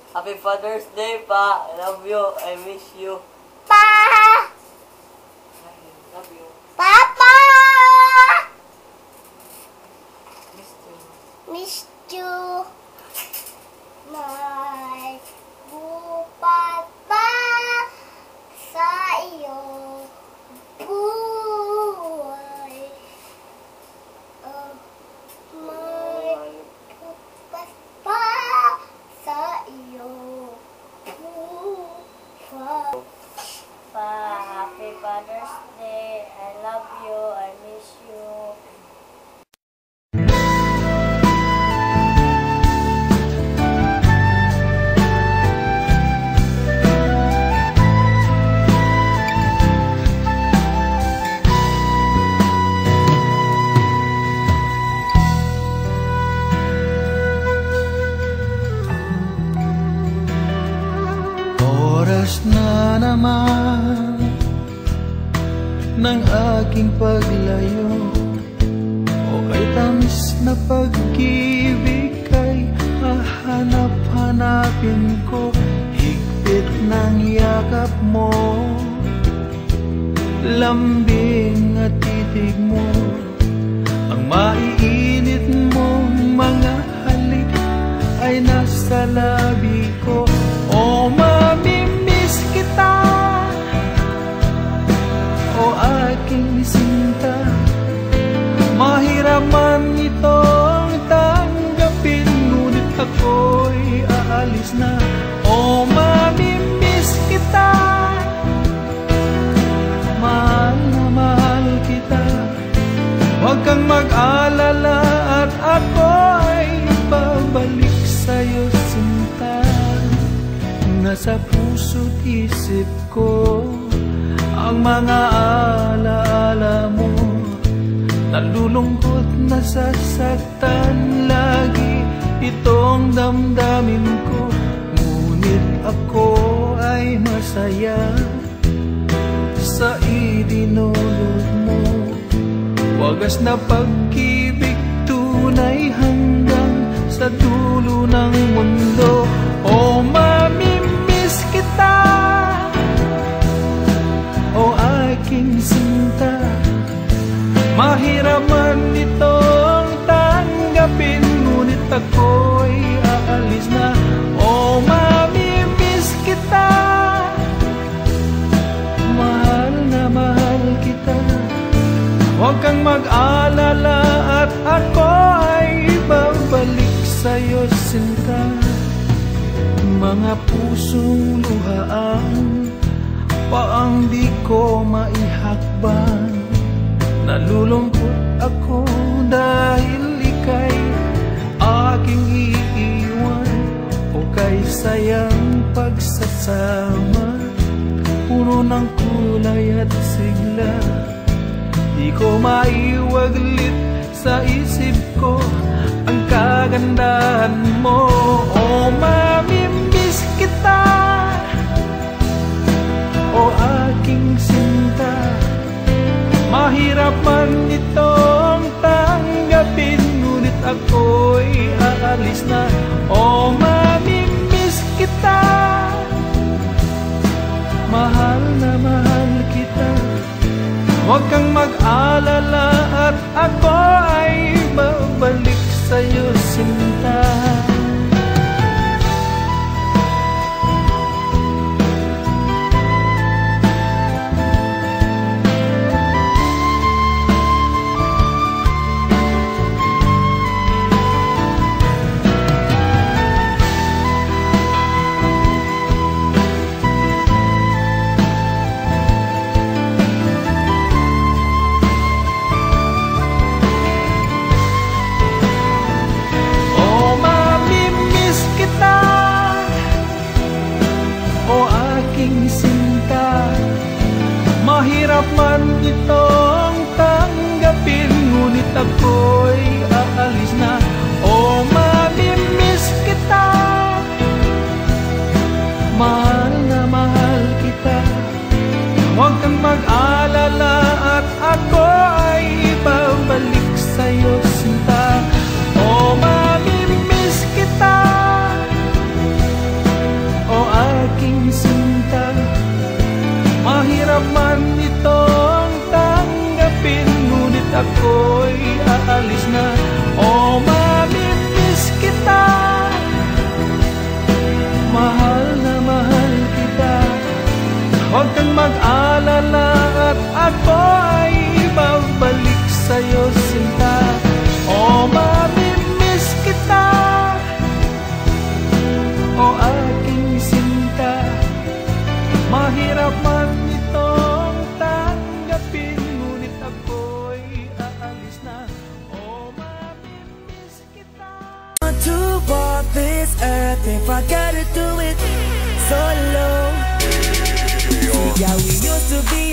Happy Father's Day, Pa. I love you. I miss you. Pa! I love you. Papa! Miss you. Miss you. May bupat pa sa iyong buhay. May bupat pa sa iyong buhay. Pa, Happy Father's Day. I love you. I miss you. Oras na naman ng aking paglayo, o kay tamis na pag-ibig kay hahanap-hanapin ko. Higpit ng yakap mo, lambing at titig mo, ang maiinit mong mga halik ay nasa labi ko. O mamimiss kita, o aking sinta, mahirap man itong tanggapin, ngunit ako'y aalis na. O mamimiss kita, mahal na mahal kita, huwag kang mag-alala at ako'y babalik sa'yo, sinta. Nasa puso't isip ko ang mga alaala mo, nalulungkot, nasasaktan lagi itong damdamin ko. Ngunit ako ay masaya sa idinulot mo, wagas na pag-ibig, tunay hanggang sa dulo ng mundo. O mamimiss kita, o aking sinta, mahirap man itong tanggapin, ngunit ako'y aalis na. O mamimiss kita, mahal na mahal kita, huwag kang mag-alala at ako ay babalik sa'yo, sinta. Mga pusong luhaan, paang di ko maihakbang, nalulungkot ako dahil ika'y aking iiwan. O kay sayang pagsasama, puno ng kulay at sigla, di ko maiwaglit sa isip ko ang kagandahan mo. O mamimiss kita, o aking sinta, mahirap man itong tanggapin, ngunit ako'y aalis na. O mamimiss kita, mahal na mahal kita, huwag kang mag-alala at ako ay babalik sa'yo, sinta. Mahirap man itong tanggapin, ngunit ako'y aalis na. O mamimiss kita, mahal na mahal kita, huwag kang mag-alala at ako ay babalik sa'yo, sinta. O mamimiss kita, aking sinta. Mahirap man itong tanggapin, ngunit ako'y aalis na. Oh, mamimiss kita, mahal na mahal kita. Huwag kang mag-alala at ako ay babalik sa'yo, sinta. Oh, mamimiss kita, oh aking sinta. Mahirap man itong tanggapin, ngunit ako'y aalis na. Oh, mamimiss kita. To walk this earth, if I gotta do it solo. Yeah, we used to be